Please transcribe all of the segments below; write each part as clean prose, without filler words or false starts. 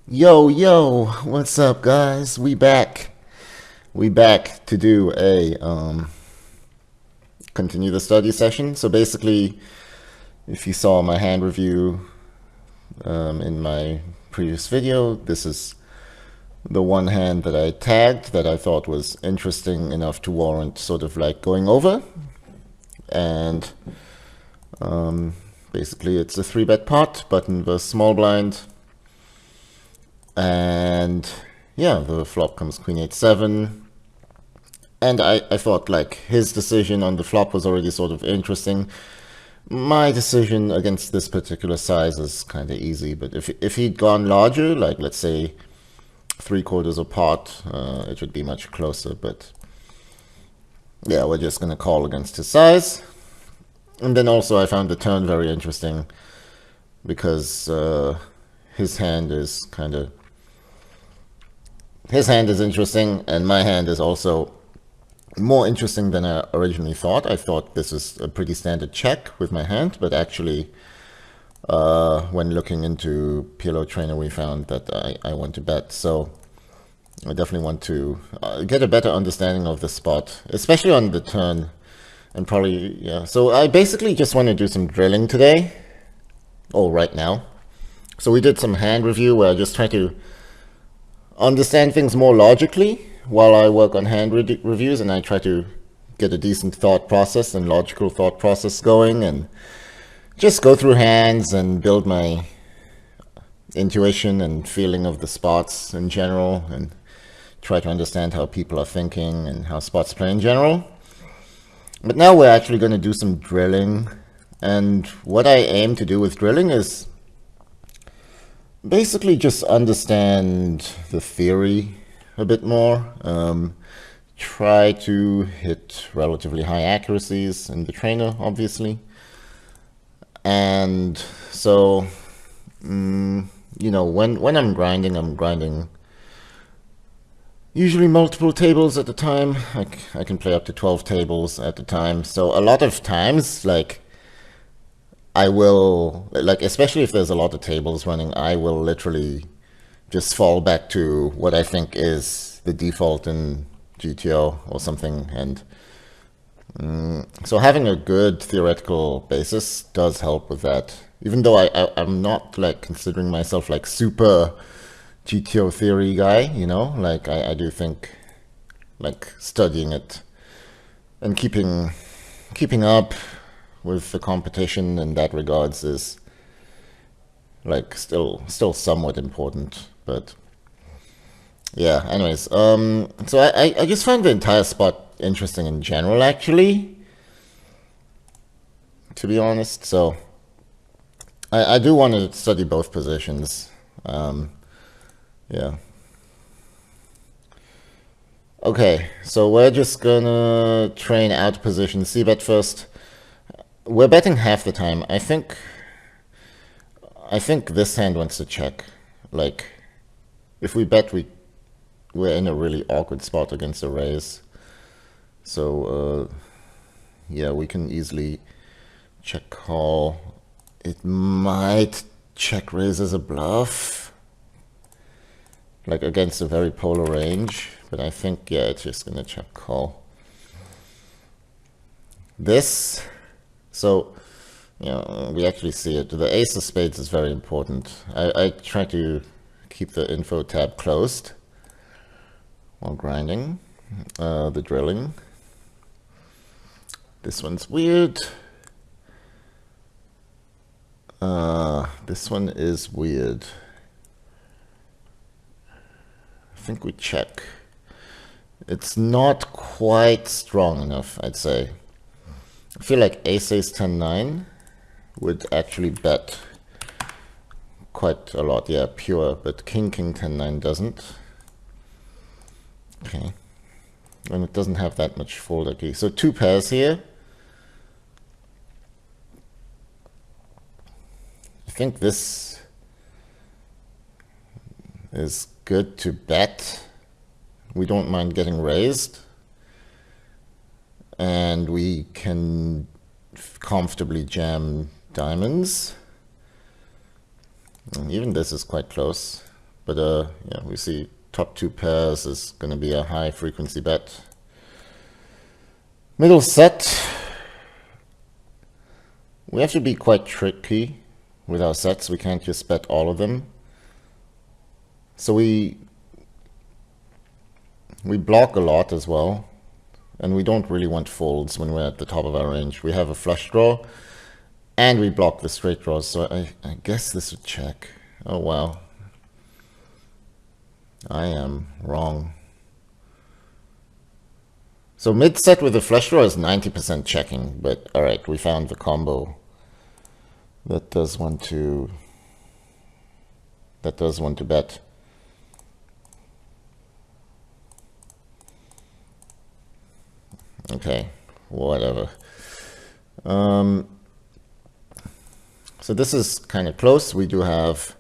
Yo, what's up, guys? We back. We back to do a continue the study session. So basically, if you saw my hand review in my previous video, this is the one hand that I tagged that I thought was interesting enough to warrant sort of like going over. And basically, it's a 3-bet pot, button versus small blind. And yeah, the flop comes Queen 8-7. And I thought like his decision on the flop was already sort of interesting. My decision against this particular size is kind of easy, but if he'd gone larger, like let's say 3/4 of pot, it would be much closer. But yeah, we're just gonna call against his size. And then also I found the turn very interesting because his hand is interesting, and my hand is also more interesting than I originally thought. I thought this is a pretty standard check with my hand, but actually when looking into PLOtrainer we found that I want to bet. So I definitely want to get a better understanding of the spot, especially on the turn. And probably, yeah. So I basically just want to do some drilling today, or right now. So we did some hand review where I just try to understand things more logically while I work on hand reviews, and I try to get a decent thought process and logical thought process going, and just go through hands and build my intuition and feeling of the spots in general, and try to understand how people are thinking and how spots play in general. But now we're actually going to do some drilling, and what I aim to do with drilling is basically just understand the theory a bit more, try to hit relatively high accuracies in the trainer, obviously. And so, you know, when I'm grinding usually multiple tables at a time. I can play up to 12 tables at a time. So a lot of times, like, I will, like, especially if there's a lot of tables running, I will literally just fall back to what I think is the default in GTO or something. And so having a good theoretical basis does help with that. Even though I'm not like considering myself like super GTO theory guy, you know, like I do think like studying it and keeping up with the competition in that regards is like still somewhat important. But yeah, anyways, so I just find the entire spot interesting in general, actually, to be honest. So I do want to study both positions. Yeah. Okay, so we're just gonna train out position c-bet first. We're betting half the time. I think this hand wants to check. Like, if we bet, we're in a really awkward spot against a raise. So yeah, we can easily check call. It might check raise as a bluff, like against a very polar range, but I think, yeah, it's just gonna check call. This, so, you know, we actually see it. The ace of spades is very important. I try to keep the info tab closed while grinding, the drilling. This one's weird. This one is weird. I think we check. It's not quite strong enough, I'd say. I feel like ace 10-9 would actually bet quite a lot. Yeah, pure, but king 10-9 doesn't. Okay. And it doesn't have that much fold key. So 2 pairs here. I think this is good to bet. We don't mind getting raised, and we can comfortably jam diamonds. And even this is quite close. But yeah, we see top 2 pairs is going to be a high frequency bet. Middle set, we have to be quite tricky with our sets. We can't just bet all of them. So we block a lot as well, and we don't really want folds when we're at the top of our range. We have a flush draw, and we block the straight draws, so I guess this would check. Oh wow, I am wrong. So mid set with the flush draw is 90% checking, but all right, we found the combo that does want to bet. Okay, whatever. So this is kind of close. We do have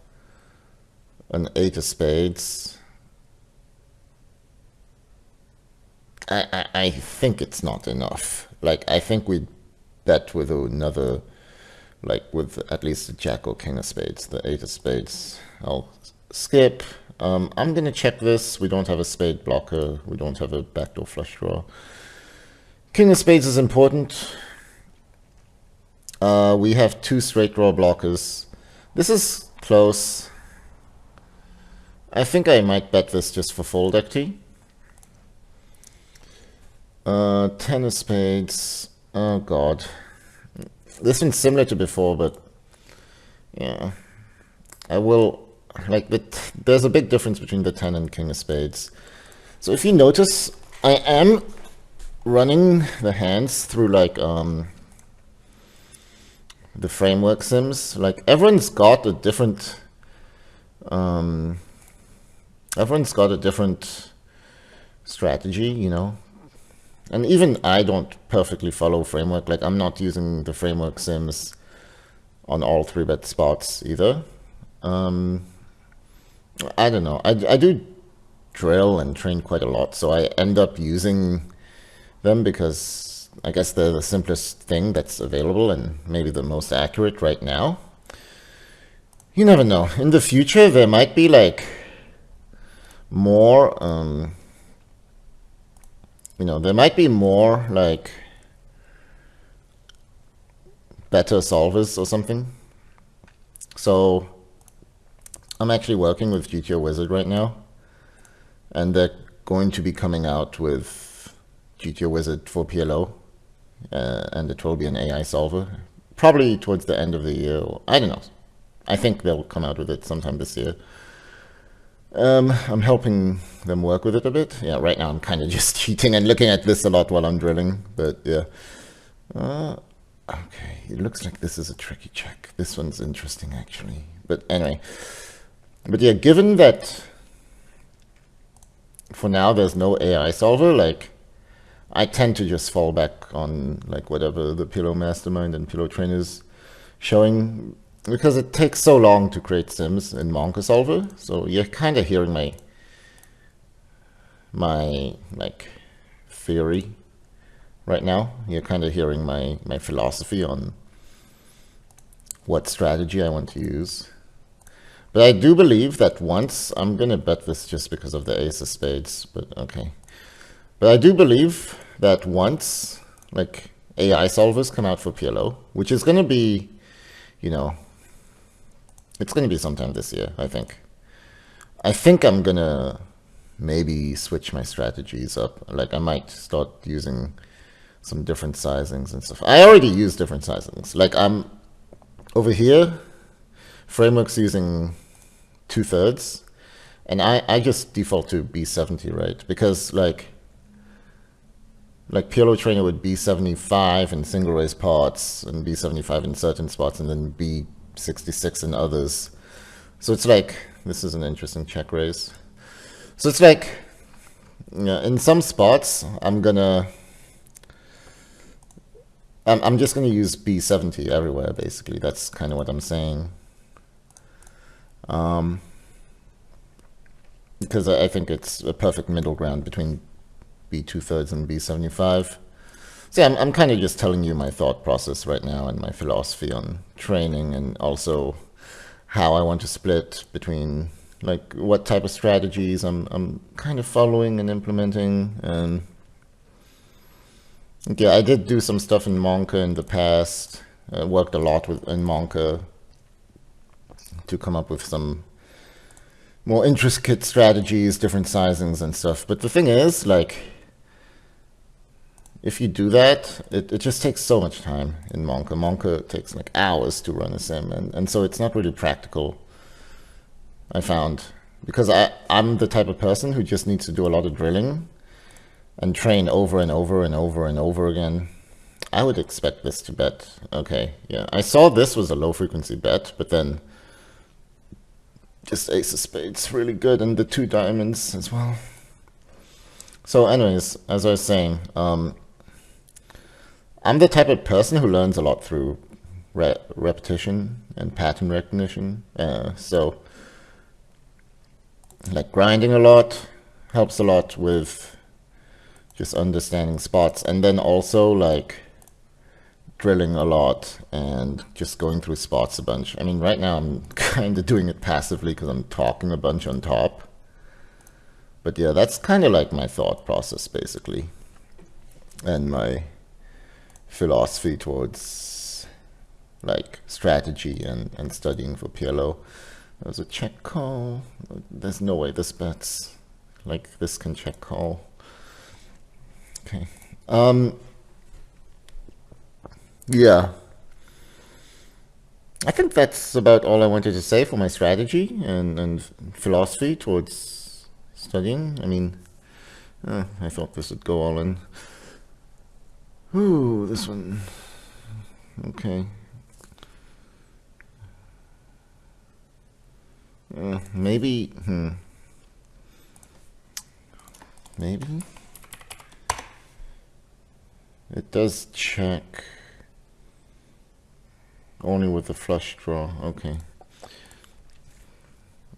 an 8 of spades. I think it's not enough. Like, I think we bet with another, like with at least a jack or king of spades, the 8 of spades. I'll skip. I'm gonna check this. We don't have a spade blocker. We don't have a backdoor flush draw. King of spades is important. We have 2 straight draw blockers. This is close. I think I might bet this just for fold equity. 10 of spades. Oh god. This one's similar to before, but yeah. I will, like, there's a big difference between the 10 and king of spades. So if you notice, I am running the hands through like the framework sims. Like, everyone's got a different strategy, you know. And even I don't perfectly follow framework. Like, I'm not using the framework sims on all 3-bet spots either. I don't know. I do drill and train quite a lot, so I end up using them because I guess they're the simplest thing that's available and maybe the most accurate right now. You never know. In the future, there might be like more, you know, there might be more like better solvers or something. So I'm actually working with GTO Wizard right now, and they're going to be coming out with GTO Wizard for PLO, and it will be an AI solver, probably towards the end of the year, or I don't know. I think they'll come out with it sometime this year. I'm helping them work with it a bit. Yeah, right now I'm kind of just cheating and looking at this a lot while I'm drilling, but yeah. Okay, it looks like this is a tricky check. This one's interesting actually, but anyway. But yeah, given that for now there's no AI solver, like, I tend to just fall back on like whatever the PLO mastermind and PLOtrainer is showing, because it takes so long to create sims in Monka solver. So you're kind of hearing my like theory right now. You're kind of hearing my philosophy on what strategy I want to use. But I do believe that once, I'm gonna bet this just because of the ace of spades, but okay. But I do believe that once like AI solvers come out for PLO, which is gonna be, you know, it's gonna be sometime this year, I think. I think I'm gonna maybe switch my strategies up. Like, I might start using some different sizings and stuff. I already use different sizings. Like, I'm over here, framework's using 2/3, and I just default to B70, right? Because like PLOtrainer would B75 in single raise parts, and B75 in certain spots, and then B66 in others. So it's like, this is an interesting check raise. So it's like, yeah, in some spots, I'm just gonna use B70 everywhere, basically. That's kind of what I'm saying. Because I think it's a perfect middle ground between B2/3 and B75. So yeah, I'm kind of just telling you my thought process right now and my philosophy on training, and also how I want to split between like what type of strategies I'm kind of following and implementing. And yeah, I did do some stuff in Monka in the past. I worked a lot in Monka to come up with some more intricate strategies, different sizings and stuff. But the thing is, like, if you do that, it just takes so much time in Monka. Monka takes like hours to run a sim, and so it's not really practical, I found, because I'm the type of person who just needs to do a lot of drilling and train over and over and over and over again. I would expect this to bet. Okay, yeah. I saw this was a low frequency bet, but then just ace of spades really good, and the 2 diamonds as well. So anyways, as I was saying, I'm the type of person who learns a lot through repetition and pattern recognition. So like grinding a lot helps a lot with just understanding spots, and then also like drilling a lot and just going through spots a bunch. I mean, right now I'm kind of doing it passively because I'm talking a bunch on top. But yeah, that's kind of like my thought process basically, and my philosophy towards like strategy and studying for PLO. There's a check call. There's no way this bets. Like, this can check call. Okay. Yeah. I think that's about all I wanted to say for my strategy and philosophy towards studying. I mean, I thought this would go all in. Ooh, this one. Okay. Maybe, maybe it does check only with the flush draw. Okay.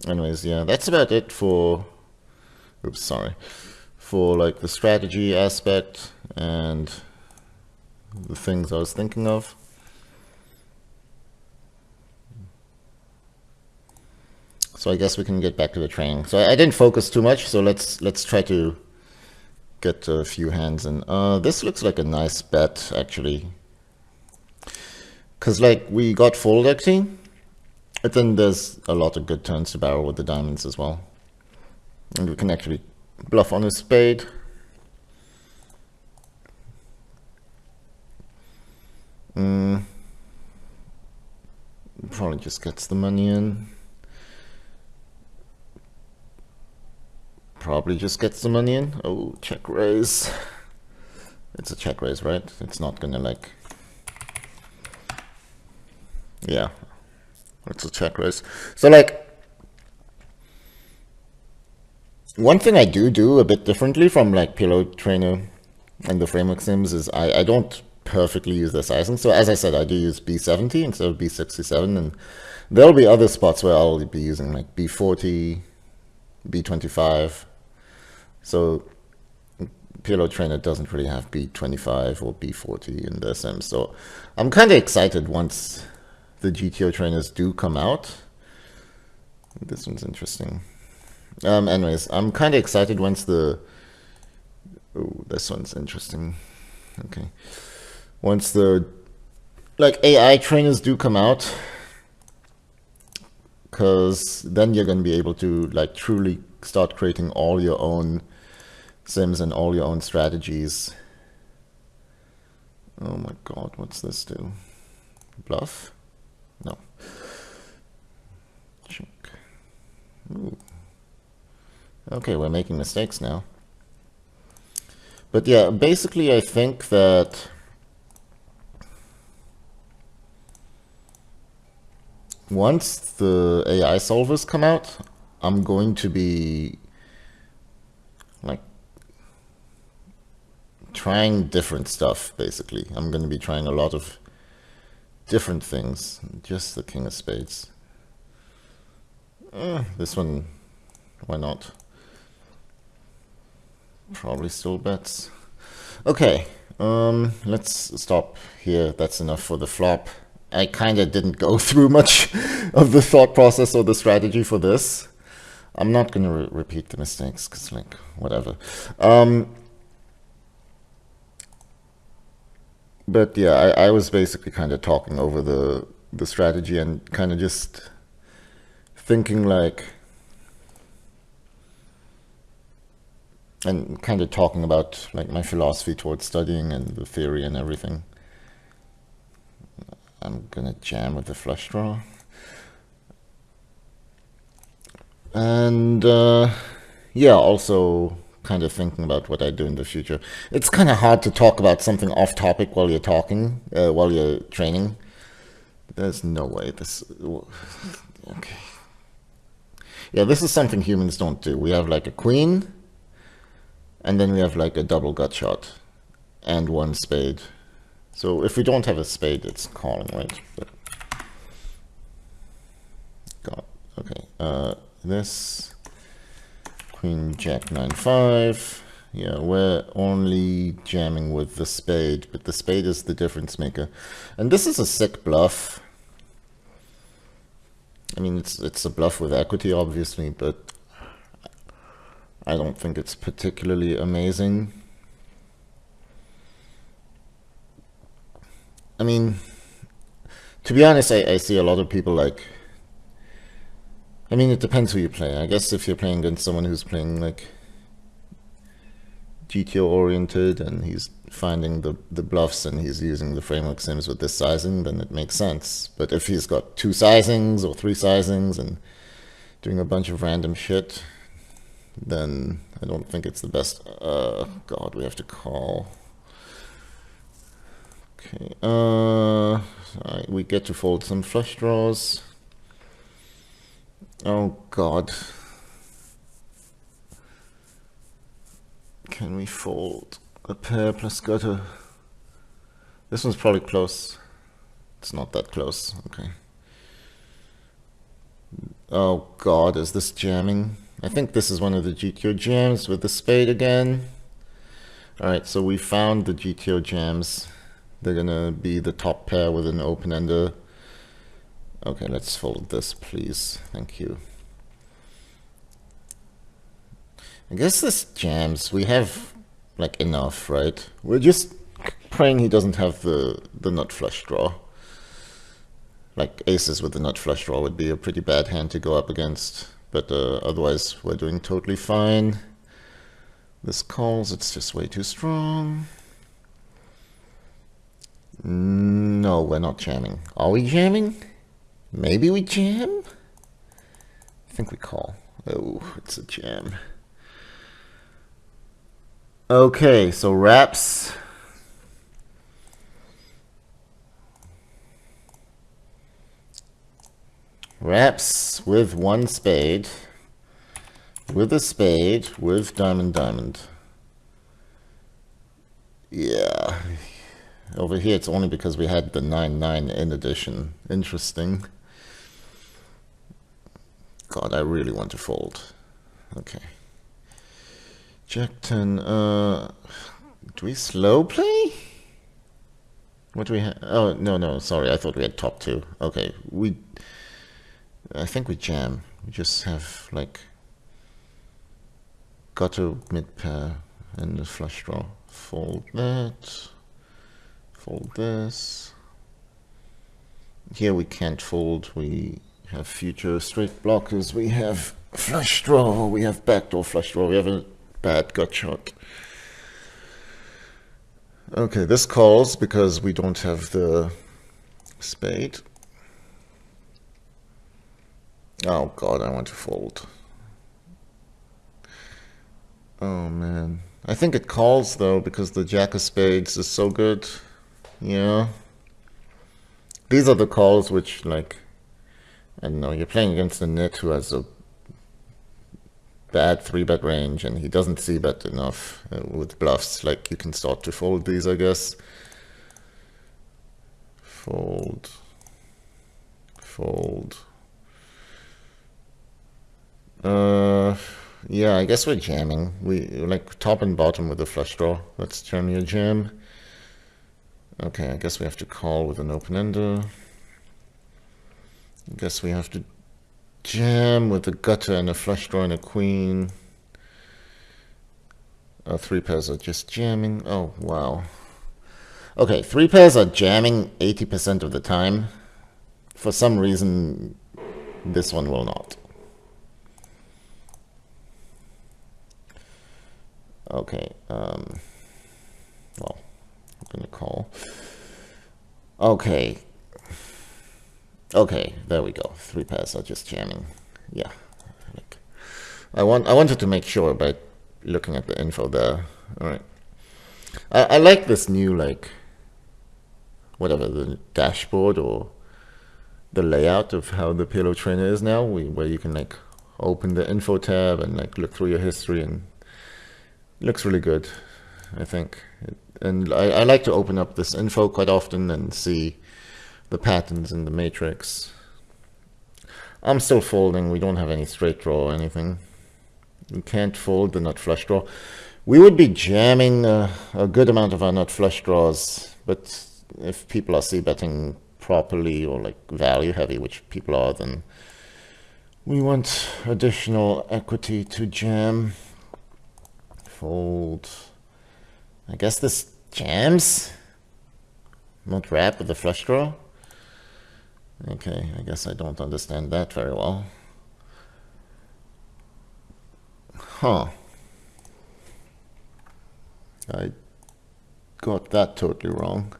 Anyways, yeah, that's about it for, oops, sorry, for like the strategy aspect and the things I was thinking of. So I guess we can get back to the training. So I didn't focus too much, so let's try to get a few hands in. This looks like a nice bet actually, because like we got fold equity, but then there's a lot of good turns to barrel with the diamonds as well, and we can actually bluff on a spade. Probably just gets the money in. Probably just gets the money in. Oh, check raise. It's a check raise, right? It's not gonna like... Yeah, it's a check raise. So like, one thing I do a bit differently from like PLOtrainer and the framework sims is I don't perfectly use the sizing. So as I said, I do use B70 instead of B67, and there'll be other spots where I'll be using like B40, B25. So PLOtrainer doesn't really have B25 or B40 in their sims. So I'm kind of excited once the GTO trainers do come out. This one's interesting. Anyways, I'm kind of excited once the... Oh, this one's interesting. Okay. Once the like AI trainers do come out, because then you're going to be able to like truly start creating all your own sims and all your own strategies. Oh my god, what's this do? Bluff? No. Check. Ooh. Okay, we're making mistakes now. But yeah, basically I think that once the AI solvers come out, I'm going to be like trying different stuff, basically. I'm going to be trying a lot of different things. Just the king of spades. This one, why not? Probably still bets. Okay, let's stop here. That's enough for the flop. I kind of didn't go through much of the thought process or the strategy for this. I'm not going to repeat the mistakes because, like, whatever. But yeah, I was basically kind of talking over the strategy and kind of just thinking like, and kind of talking about like my philosophy towards studying and the theory and everything. I'm gonna jam with the flush draw. And yeah, also kind of thinking about what I do in the future. It's kind of hard to talk about something off topic while you're talking, while you're training. There's no way this... Okay. Yeah, this is something humans don't do. We have like a queen, and then we have like a double gut shot, and one spade. So if we don't have a spade, it's calling, right? But... God, okay. This queen jack 9-5. Yeah, we're only jamming with the spade, but the spade is the difference maker. And this is a sick bluff. I mean, it's a bluff with equity, obviously, but I don't think it's particularly amazing. I mean, to be honest, I see a lot of people like... I mean, it depends who you play. I guess if you're playing against someone who's playing like GTO oriented and he's finding the bluffs and he's using the framework sims with this sizing, then it makes sense. But if he's got 2 sizings or 3 sizings and doing a bunch of random shit, then I don't think it's the best. God, we have to call. Okay, we get to fold some flush draws. Oh God. Can we fold a pair plus gutter? This one's probably close. It's not that close. Okay. Oh God, is this jamming? I think this is one of the GTO jams with the spade again. Alright, so we found the GTO jams. They're gonna be the top pair with an open-ender. Okay, let's fold this, please. Thank you. I guess this jams. We have, like, enough, right? We're just praying he doesn't have the nut flush draw. Like, aces with the nut flush draw would be a pretty bad hand to go up against. But otherwise, we're doing totally fine. This calls, it's just way too strong. No, we're not jamming. Are we jamming? Maybe we jam? I think we call. Oh, it's a jam. Okay, so wraps. Wraps with 1 spade. With a spade, with diamond, diamond. Yeah. Over here, it's only because we had the 9-9 in addition. Interesting. God, I really want to fold. Okay. Jack 10. Do we slow play? What do we have? Oh, no, sorry. I thought we had top 2. Okay, I think we jam. We just have, like, gutter mid pair and the flush draw. Fold that. Fold this. Here we can't fold. We have future straight blockers. We have flush draw. We have backdoor flush draw. We have a bad gut shot. Okay, this calls because we don't have the spade. Oh God, I want to fold. Oh man. I think it calls though because the jack of spades is so good. Yeah. These are the calls which, like, I don't know, you're playing against a nit who has a bad 3-bet range and he doesn't c-bet enough with bluffs. Like, you can start to fold these, I guess. Fold. Fold. Yeah, I guess we're jamming. We like top and bottom with a flush draw. Let's turn your jam. Okay, I guess we have to call with an open ender. I guess we have to jam with a gutter and a flush draw and a queen. Oh, 3 pairs are just jamming. Oh, wow. Okay, 3 pairs are jamming 80% of the time. For some reason, this one will not. Okay, well, I'm gonna call. Okay. Okay, there we go. 3 pairs are just jamming. Yeah. I wanted to make sure by looking at the info there. Alright. I like this new, like, whatever, the dashboard or the layout of how the PLOtrainer is now, where you can like open the info tab and like look through your history, and it looks really good, I think. And I like to open up this info quite often and see the patterns in the matrix. I'm still folding. We don't have any straight draw or anything. We can't fold the nut flush draw. We would be jamming a good amount of our nut flush draws, but if people are c-betting properly or like value heavy, which people are, then we want additional equity to jam. Fold. I guess this jams. Not wrap with the flush draw. Okay, I guess I don't understand that very well. Huh. I got that totally wrong.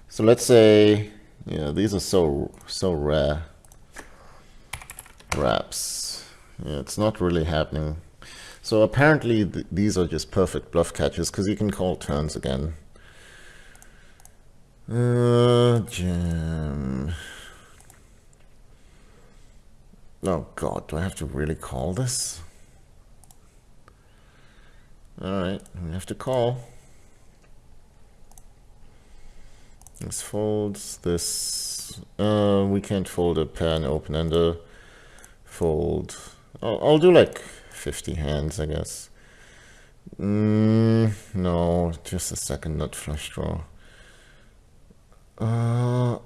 So let's say, yeah, these are so rare. Wraps. Yeah, it's not really happening. So apparently these are just perfect bluff catches because you can call turns again. Jam. Oh god, do I have to really call this? Alright, we have to call. Let's fold this. We can't fold a pair and open-ender. Fold. I'll do like 50 hands, I guess. No, just a second nut flush draw. Oh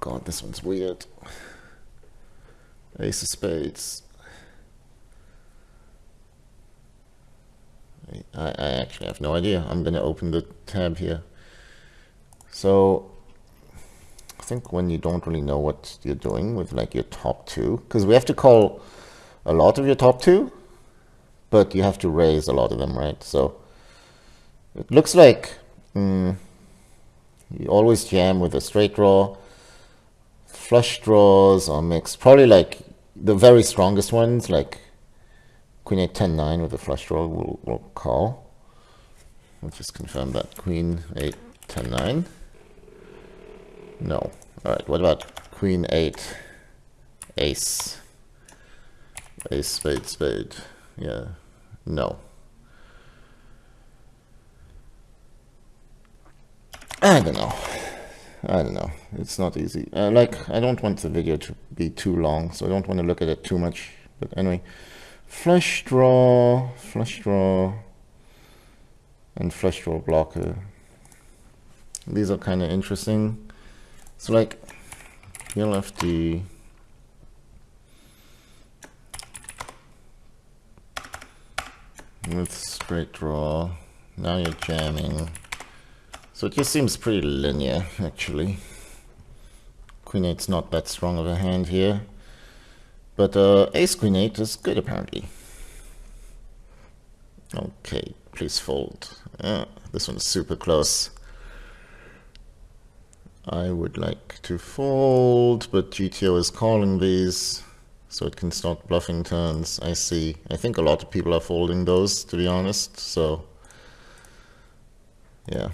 god, this one's weird. Ace of spades. I actually have no idea. I'm gonna open the tab here. So I think when you don't really know what you're doing with like your top two, because we have to call a lot of your top two, but you have to raise a lot of them, right? So it looks like you always jam with a straight draw. Flush draws are mixed. Probably like the very strongest ones, like Queen 8, 10, 9 with a flush draw will call. We'll just confirm that. Queen 8, 10, 9. No. Alright, what about Queen 8, Ace? Ace, spade, spade. Yeah. No. I don't know. I don't know. It's not easy. Like, I don't want the video to be too long, so I don't want to look at it too much. But anyway, flush draw, and flush draw blocker. These are kind of interesting. So like, you'll have the with straight draw. Now you're jamming. So it just seems pretty linear, actually. Queen 8's not that strong of a hand here. But Ace Queen 8 is good, apparently. Okay, please fold. This one's super close. I would like to fold, but GTO is calling these, so it can start bluffing turns. I see. I think a lot of people are folding those, to be honest, so yeah.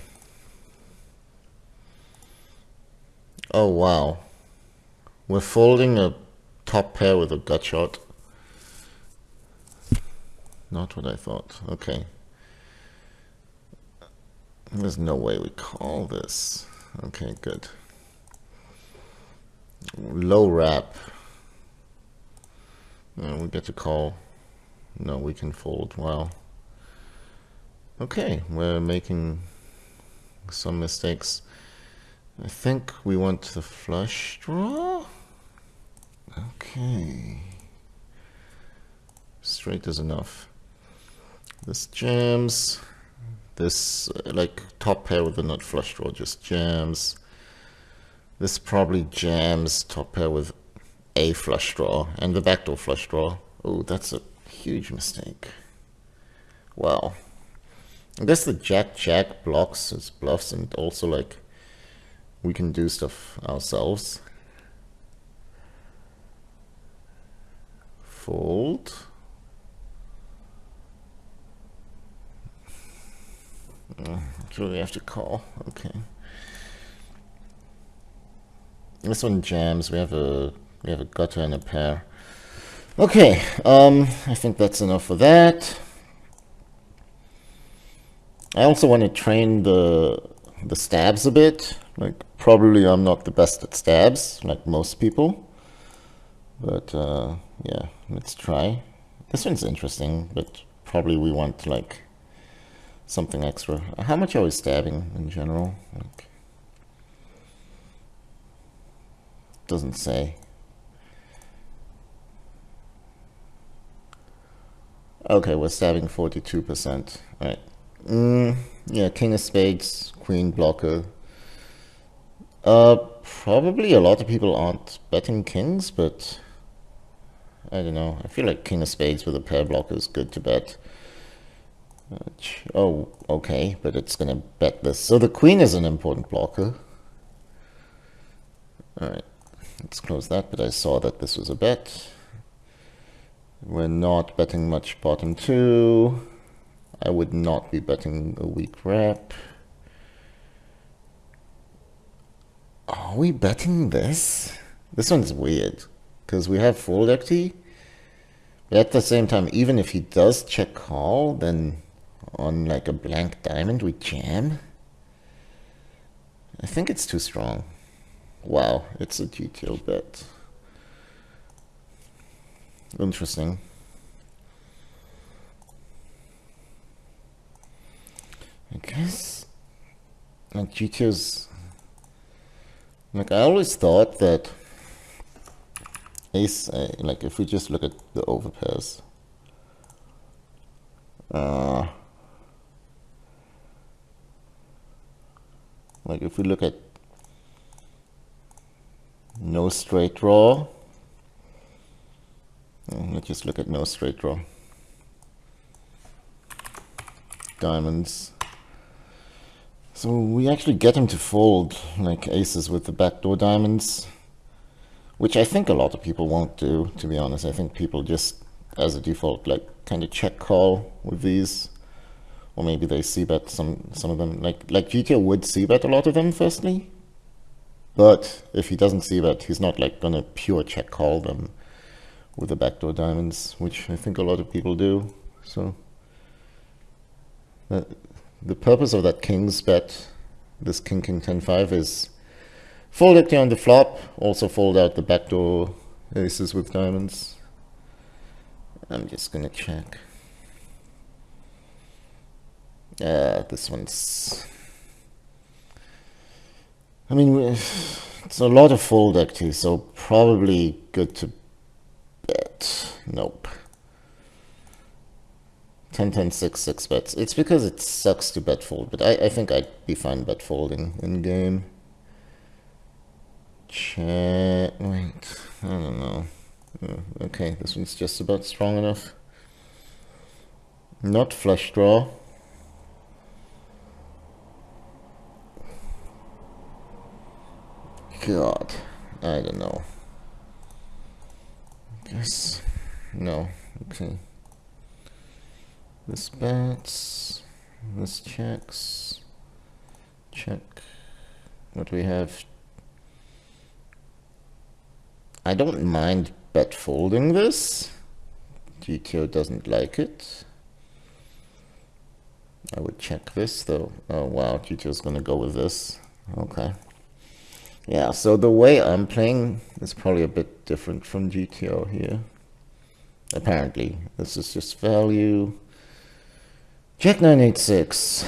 Oh wow, we're folding a top pair with a gut shot. Not what I thought. Okay, there's no way we call this. Okay, good. Low wrap. We get to call. No, we can fold. Wow. Okay, we're making some mistakes. I think we want the flush draw. Okay. Straight is enough. This jams. This like top pair with a nut flush draw just jams. This probably jams top pair with a flush draw and the backdoor flush draw. Oh, that's a huge mistake. Wow. I guess the jack blocks his bluffs, and also like we can do stuff ourselves. Fold. So we have to call. Okay. This one jams. We have a gutter and a pair. Okay. I think that's enough for that. I also want to train the stabs a bit. Like, probably I'm not the best at stabs, like most people. But yeah, let's try. This one's interesting, but probably we want like something extra. How much are we stabbing in general? Like, doesn't say. Okay, we're stabbing 42%. All right. Yeah, king of spades, queen blocker. Probably a lot of people aren't betting kings, but I don't know. I feel like king of spades with a pair blocker is good to bet. Oh, okay, but it's gonna bet this. So the queen is an important blocker. All right, let's close that, but I saw that this was a bet. We're not betting much bottom two. I would not be betting a weak rep. Are we betting this? This one's weird, because we have fold equity. But at the same time, even if he does check call, then on like a blank diamond we jam. I think it's too strong. Wow, it's a GTO bet. Interesting. I guess like GTO's, like I always thought that ace, like if we just look at the overpairs, like if we look at no straight draw, let's just look at no straight draw, diamonds. So we actually get him to fold like aces with the backdoor diamonds, which I think a lot of people won't do, to be honest. I think people just, as a default, like kind of check call with these, or maybe they c-bet some of them. Like GTO would c-bet a lot of them, firstly, but if he doesn't c-bet, he's not like gonna pure check call them with the backdoor diamonds, which I think a lot of people do. So the purpose of that king's bet, this king 10-5, is fold equity on the flop, also fold out the backdoor aces with diamonds. I'm just gonna check. This one's, I mean, it's a lot of fold equity, so probably good to bet. Nope. 10-10-6, 6 bets. It's because it sucks to bet fold, but I think I'd be fine bet folding in game. Check. Wait, I don't know. Okay, this one's just about strong enough. Not flush draw. God, I don't know. Guess no. Okay. This bets, this checks, check. What do we have? I don't mind bet folding this. GTO doesn't like it. I would check this though. Oh wow, GTO's gonna go with this. Okay. Yeah, so the way I'm playing is probably a bit different from GTO here. Apparently, this is just value. Jack 9-8-6.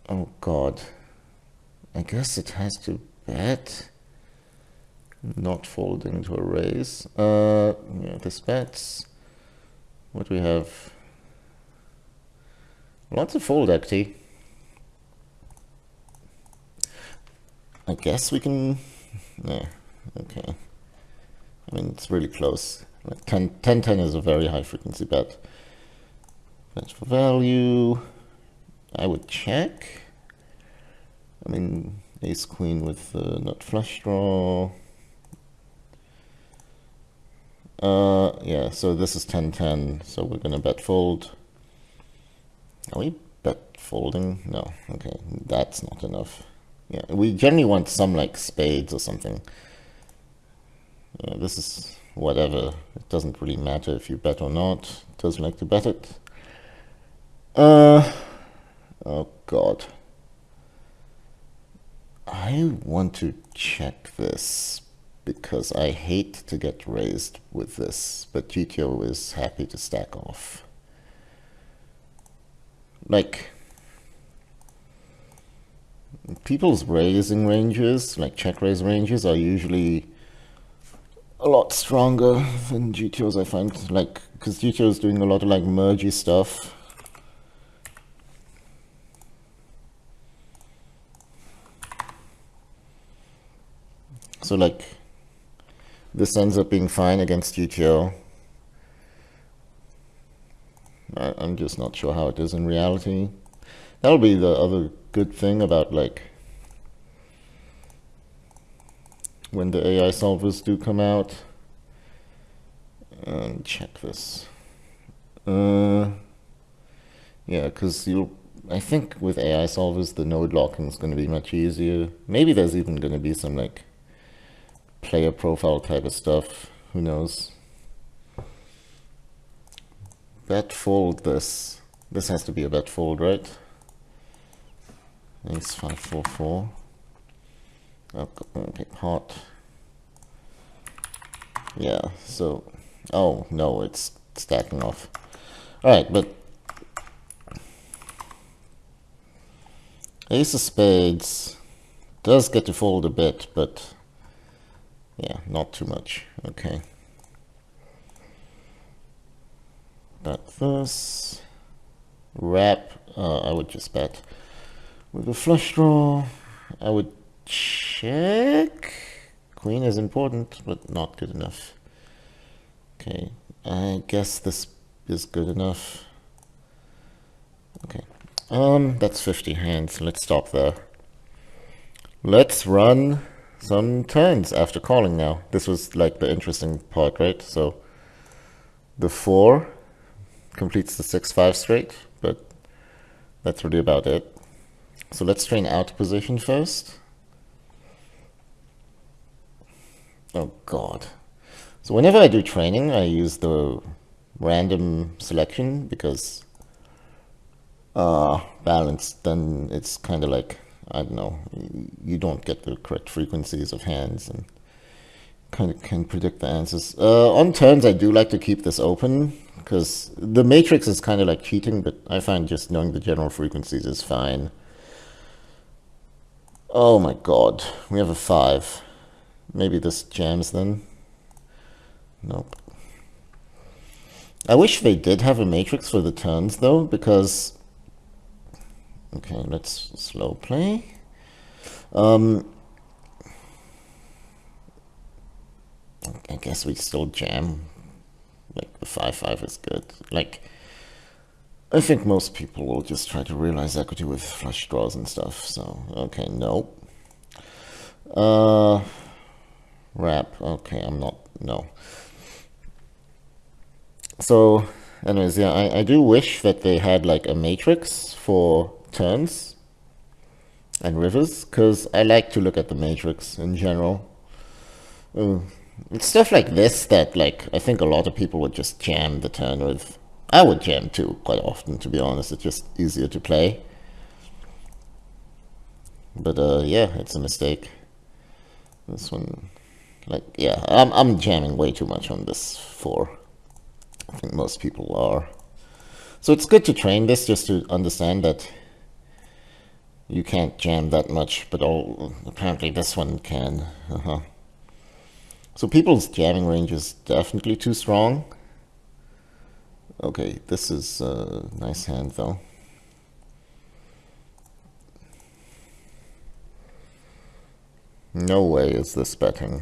Oh god. I guess it has to bet. Not folding to a raise. Yeah, this bets. What do we have? Lots of fold activity. I guess we can. Yeah, okay. I mean, it's really close. Like 10-10 is a very high frequency bet. Bet for value. I would check. I mean, ace queen with nut flush draw. Yeah, so this is 10-10, so we're gonna bet fold. Are we bet folding? No, okay, that's not enough. Yeah, we generally want some like spades or something. Yeah, this is whatever. It doesn't really matter if you bet or not. It doesn't like to bet it. Oh god. I want to check this because I hate to get raised with this, but GTO is happy to stack off. Like, people's raising ranges, like check raise ranges, are usually a lot stronger than GTO's, I find. Like, because GTO is doing a lot of like mergy stuff. So like, this ends up being fine against GTO. I'm just not sure how it is in reality. That'll be the other good thing about like when the AI solvers do come out. Check this. Yeah, because I think with AI solvers the node locking is going to be much easier. Maybe there's even going to be some like player profile type of stuff. Who knows? Bet fold this. This has to be a bet fold, right? Ace 5-4-4. Okay, pot. Yeah, so... Oh, no, it's stacking off. Alright, but... Ace of spades does get to fold a bit, but... Yeah, not too much. Okay. Bet this. Wrap. I would just bet. With a flush draw, I would check. Queen is important, but not good enough. Okay, I guess this is good enough. Okay, that's 50 hands. Let's stop there. Let's run some turns after calling now. This was like the interesting part, right? So the 4 completes the 6-5 straight, but that's really about it. So let's train out position first. Oh god. So whenever I do training, I use the random selection because balanced, then it's kind of like, I don't know, you don't get the correct frequencies of hands and kind of can predict the answers. On turns, I do like to keep this open because the matrix is kind of like cheating, but I find just knowing the general frequencies is fine. Oh my god, we have a 5. Maybe this jams then. Nope. I wish they did have a matrix for the turns though, because... Okay, let's slow play. I guess we still jam. Like the 5-5 is good. Like, I think most people will just try to realize equity with flush draws and stuff. So, okay, nope. Wrap. Okay, I'm not. No. So, anyways, yeah, I do wish that they had like a matrix for turns and rivers, because I like to look at the matrix in general. It's stuff like this that, like, I think a lot of people would just jam the turn with. I would jam too, quite often, to be honest. It's just easier to play. But, yeah, it's a mistake. This one, like, yeah, I'm jamming way too much on this 4. I think most people are. So it's good to train this just to understand that you can't jam that much, but apparently this one can. So people's jamming range is definitely too strong. Okay, this is a nice hand though. No way is this betting.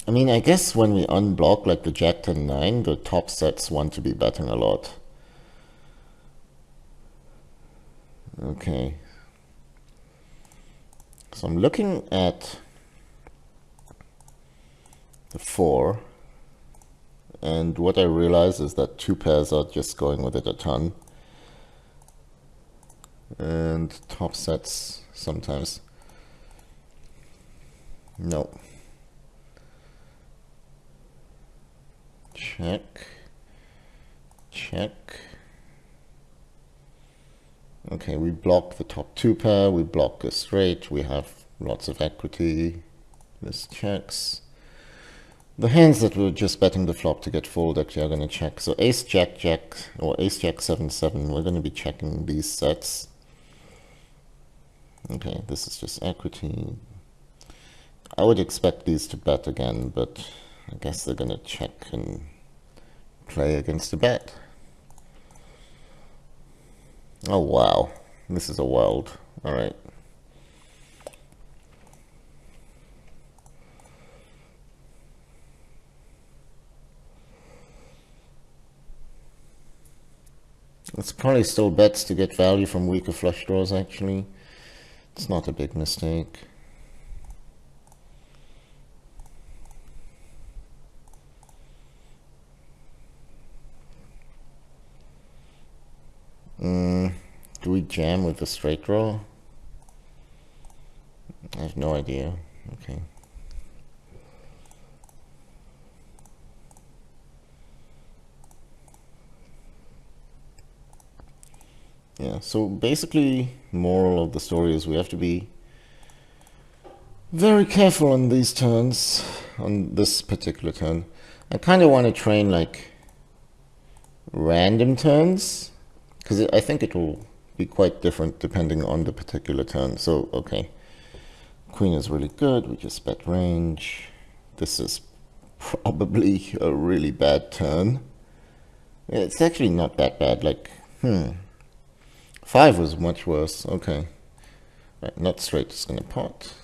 I mean, I guess when we unblock like the Jack 10-9, the top sets want to be betting a lot. Okay. So I'm looking at the 4, and what I realize is that 2 pairs are just going with it a ton. And top sets sometimes. No. Check. Check. Okay, we block the top 2 pair, we block a straight, we have lots of equity. This checks. The hands that we're just betting the flop to get fold actually are going to check. So ace jack jack or ace jack 7-7, we're going to be checking these sets. Okay, this is just equity. I would expect these to bet again, but I guess they're going to check and play against the bet. Oh wow, this is a wild. All right. It's probably still bets to get value from weaker flush draws actually. It's not a big mistake. Do we jam with the straight draw? I have no idea. Okay. Yeah, so basically, moral of the story is we have to be very careful on these turns, on this particular turn. I kind of want to train like random turns, because I think it will be quite different depending on the particular turn. So, okay, queen is really good, we just bet range. This is probably a really bad turn. It's actually not that bad, like, 5 was much worse. Okay, right, not straight, it's gonna pot.